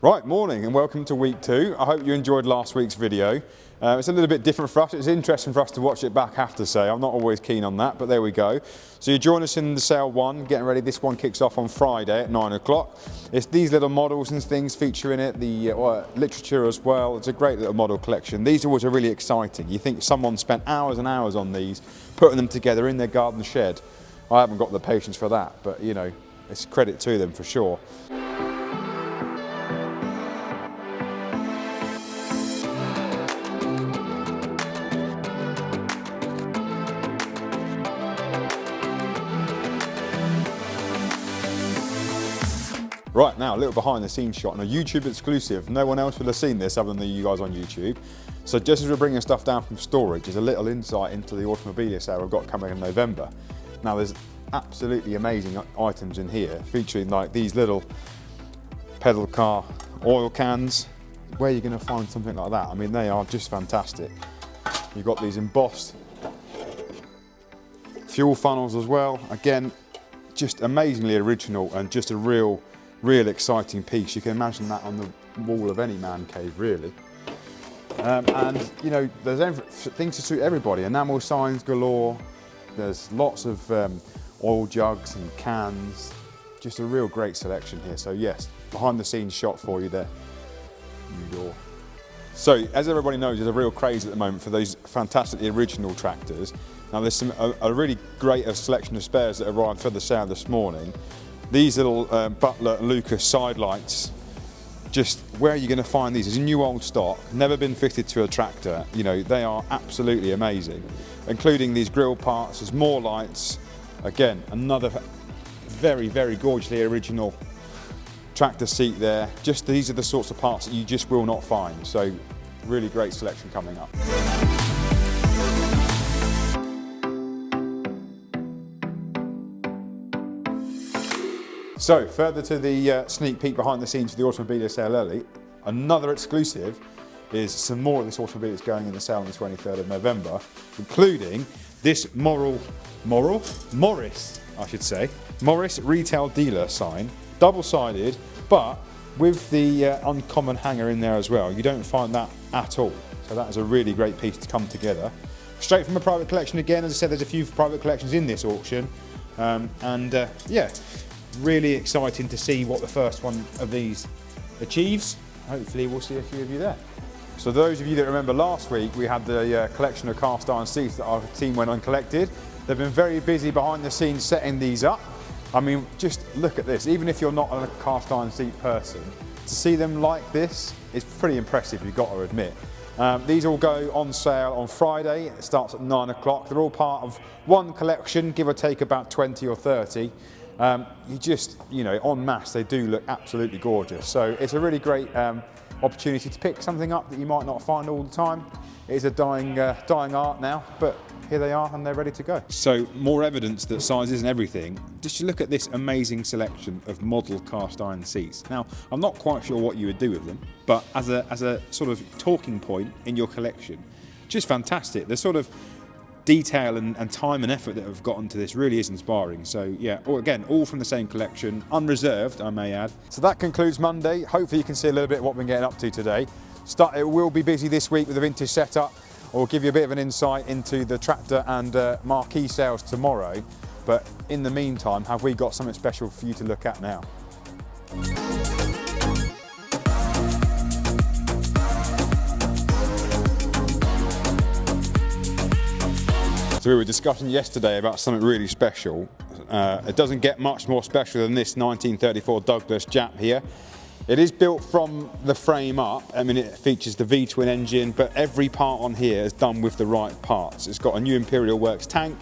Right, morning and welcome to week 2. I hope you enjoyed last week's video. It's a little bit different for us. It's interesting for us to watch it back, I have to say. I'm not always keen on that, but there we go. So you join us in the sale 1, getting ready. This one kicks off on Friday at 9 o'clock. It's these little models and things feature in it, the literature as well. It's a great little model collection. These always are really exciting. You think someone spent hours and hours on these, putting them together in their garden shed. I haven't got the patience for that, but you know, it's credit to them for sure. Right, now a little behind the scenes shot and a YouTube exclusive. No one else will have seen this other than you guys on YouTube. So just as we're bringing stuff down from storage, there's a little insight into the Automobilia sale we've got coming in November. Now there's absolutely amazing items in here, featuring like these little pedal car oil cans. Where are you going to find something like that? I mean, they are just fantastic. You've got these embossed fuel funnels as well. Again, just amazingly original and just a real exciting piece. You can imagine that on the wall of any man cave, really. And you know, there's things to suit everybody. Enamel signs galore. There's lots of oil jugs and cans. Just a real great selection here. So yes, behind the scenes shot for you there. So as everybody knows, there's a real craze at the moment for those fantastically original tractors. Now there's a really great selection of spares that arrived for the sale this morning. These little Butler Lucas side lights, just where are you going to find these? It's a new old stock, never been fitted to a tractor. You know, they are absolutely amazing, including these grille parts. There's more lights. Again, another very gorgeously original tractor seat there. Just these are the sorts of parts that you just will not find. So really great selection coming up. So further to the sneak peek behind the scenes for the Automobilia sale early, another exclusive is some more of this Automobilia that's going in the sale on the 23rd of November, including this Morris, I should say, Morris retail dealer sign, double-sided, but with the uncommon hanger in there as well. You don't find that at all. So that is a really great piece to come together. Straight from a private collection again. As I said, there's a few private collections in this auction. Yeah, really exciting to see what the first one of these achieves. Hopefully we'll see a few of you there. So those of you that remember last week, we had the collection of cast iron seats that our team went and collected. They've been very busy behind the scenes setting these up. I mean, just look at this. Even if you're not a cast iron seat person, to see them like this is pretty impressive, you've got to admit. These all go on sale on Friday. It starts at 9 o'clock. They're all part of one collection, give or take about 20 or 30. You know, en masse, they do look absolutely gorgeous. So it's a really great opportunity to pick something up that you might not find all the time. It is a dying art now, but here they are and they're ready to go. So more evidence that size isn't everything. Just look at this amazing selection of model cast iron seats. Now, I'm not quite sure what you would do with them, but as a sort of talking point in your collection, just fantastic. The sort of detail and time and effort that have got into this really is inspiring. So yeah, again, all from the same collection, unreserved, I may add. So that concludes Monday. Hopefully you can see a little bit of what we've been getting up to today. It will be busy this week with the vintage setup. We'll give you a bit of an insight into the tractor and marquee sales tomorrow. But in the meantime, have we got something special for you to look at now? So we were discussing yesterday about something really special. It doesn't get much more special than this 1934 Douglas Jap here. It is built from the frame up. I mean, it features the V-twin engine, but every part on here is done with the right parts. It's got a new Imperial Works tank,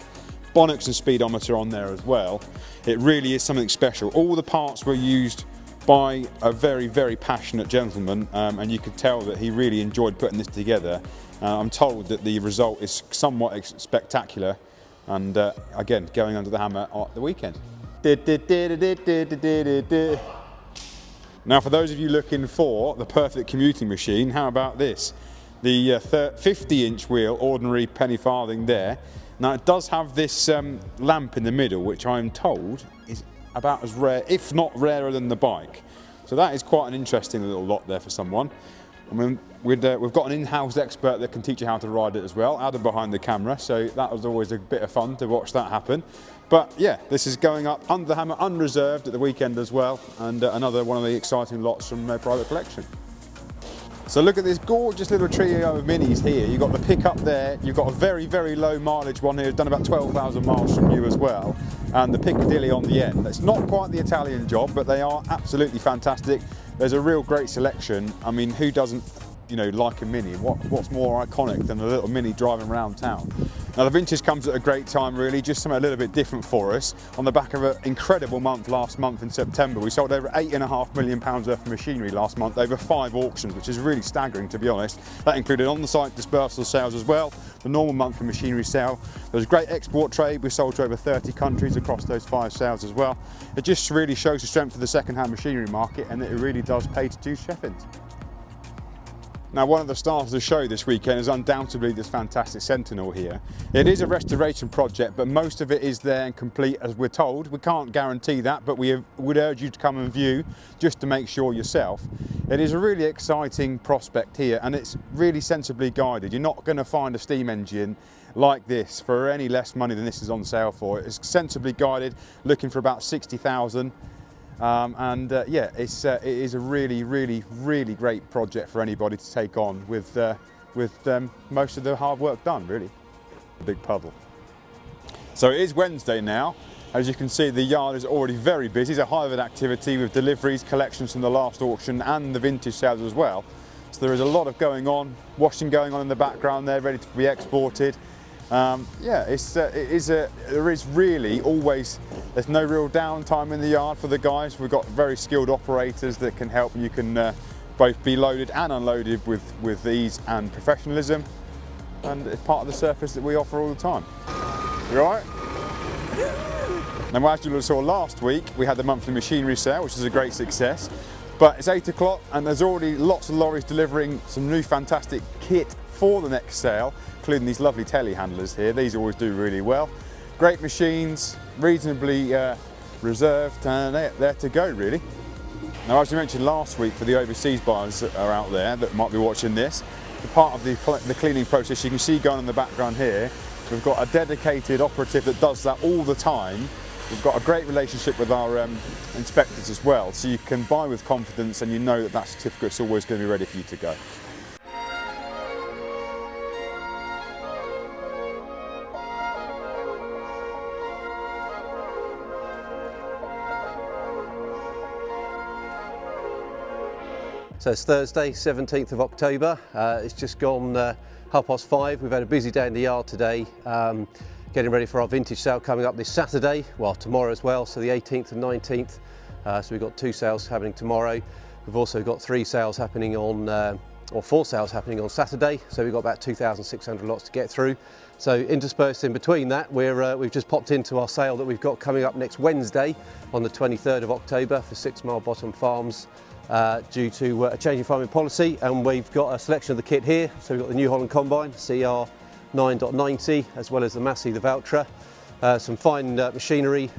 bonnets and speedometer on there as well. It really is something special. All the parts were used by a very passionate gentleman, and you could tell that he really enjoyed putting this together. I'm told that the result is somewhat spectacular, and again, going under the hammer at the weekend. Now, for those of you looking for the perfect commuting machine, how about this? The 50-inch wheel, ordinary penny-farthing there. Now, it does have this lamp in the middle, which I'm told is about as rare, if not rarer than the bike. So that is quite an interesting little lot there for someone. I mean, we've got an in-house expert that can teach you how to ride it as well, Adam behind the camera, so that was always a bit of fun to watch that happen. But yeah, this is going up under the hammer, unreserved at the weekend as well, and another one of the exciting lots from Private Collection. So look at this gorgeous little trio of minis here. You've got the pickup there, you've got a very, very low mileage one here, done about 12,000 miles from you as well, and the Piccadilly on the end. It's not quite the Italian job, but they are absolutely fantastic. There's a real great selection. I mean, who doesn't, you know, like a Mini? What's more iconic than a little Mini driving around town? Now the vintage comes at a great time really, just something a little bit different for us. On the back of an incredible month last month in September, we sold over £8.5 million worth of machinery last month, over 5 auctions, which is really staggering to be honest. That included on-site dispersal sales as well, the normal month for machinery sale. There was a great export trade, we sold to over 30 countries across those 5 sales as well. It just really shows the strength of the second-hand machinery market and that it really does pay to choose Cheffins. Now one of the stars of the show this weekend is undoubtedly this fantastic Sentinel here. It is a restoration project, but most of it is there and complete as we're told. We can't guarantee that, but we would urge you to come and view just to make sure yourself. It is a really exciting prospect here and it's really sensibly guided. You're not going to find a steam engine like this for any less money than this is on sale for. It's sensibly guided, looking for about 60,000. Yeah, it is a really, really, really great project for anybody to take on with most of the hard work done, really. A big puddle. So it is Wednesday now. As you can see, the yard is already very busy. It's a hive of activity with deliveries, collections from the last auction and the vintage sales as well. So there is a lot of going on, washing going on in the background there, ready to be exported. Yeah, there is really always, there's no real downtime in the yard for the guys. We've got very skilled operators that can help, and you can both be loaded and unloaded with ease and professionalism, and it's part of the service that we offer all the time. You all right? Now, as you saw last week, we had the monthly machinery sale, which is a great success. But it's 8 o'clock and there's already lots of lorries delivering some new fantastic kit for the next sale, including these lovely telehandlers here. These always do really well. Great machines, reasonably reserved, and they're to go really. Now, as we mentioned last week, for the overseas buyers that are out there that might be watching this, the part of the cleaning process you can see going on in the background here, we've got a dedicated operative that does that all the time. We've got a great relationship with our inspectors as well, so you can buy with confidence and you know that that certificate's always going to be ready for you to go. So it's Thursday, 17th of October. It's just gone 5:30. We've had a busy day in the yard today, getting ready for our vintage sale coming up this Saturday, well tomorrow as well, so the 18th and 19th. So we've got 2 sales happening tomorrow. We've also got 3 sales happening on, or 4 sales happening on Saturday. So we've got about 2,600 lots to get through. So interspersed in between that, we've just popped into our sale that we've got coming up next Wednesday on the 23rd of October for 6 Mile Bottom Farms. Due to a change in farming policy, and we've got a selection of the kit here. So we've got the New Holland Combine CR 9.90, as well as the Massey, the Valtra, some fine machinery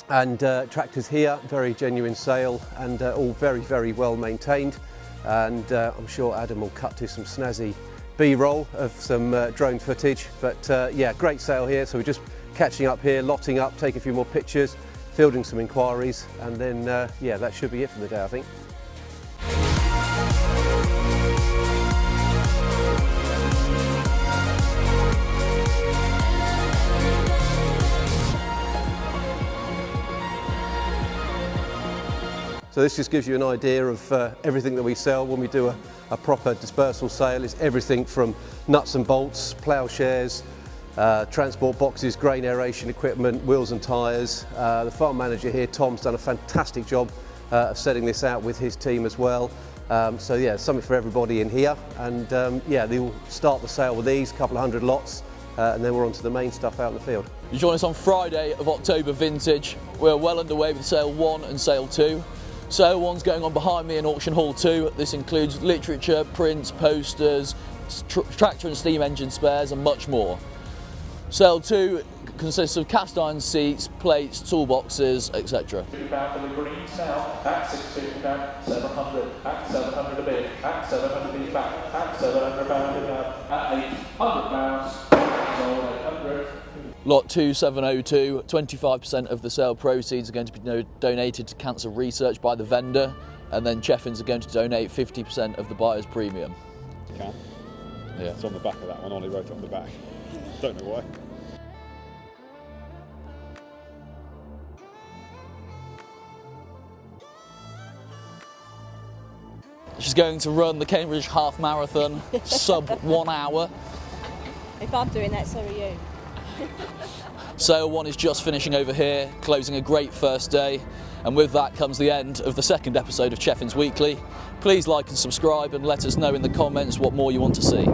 and tractors here, very genuine sale and all very, very well maintained. And I'm sure Adam will cut to some snazzy B-roll of some drone footage, but yeah, great sale here. So we're just catching up here, lotting up, taking a few more pictures, fielding some inquiries, and then yeah, that should be it for the day, I think. So this just gives you an idea of everything that we sell when we do a proper dispersal sale. It's everything from nuts and bolts, ploughshares, transport boxes, grain aeration equipment, wheels and tyres. The farm manager here, Tom's done a fantastic job of setting this out with his team as well. So yeah, something for everybody in here. And yeah, they'll start the sale with these, a couple of 100 lots, and then we're on to the main stuff out in the field. You join us on Friday of October Vintage. We're well underway with Sale 1 and Sale 2. Sale 1's going on behind me in Auction Hall 2. This includes literature, prints, posters, tractor and steam engine spares and much more. Sale 2 consists of cast iron seats, plates, toolboxes, etc. £50 for the green now, at £650 now, 700, at 700 a bit, at 700 each back, at £700 now, at £800, sold 800. Lot 2702, 25% of the sale proceeds are going to be donated to cancer research by the vendor, and then Cheffins are going to donate 50% of the buyer's premium. You can. Yeah. It's on the back of that one. Ollie wrote it on the back. Don't know why. She's going to run the Cambridge Half Marathon, sub 1 hour. If I'm doing that, so are you. Sale 1 is just finishing over here, closing a great first day. And with that comes the end of the second episode of Cheffins Weekly. Please like and subscribe and let us know in the comments what more you want to see.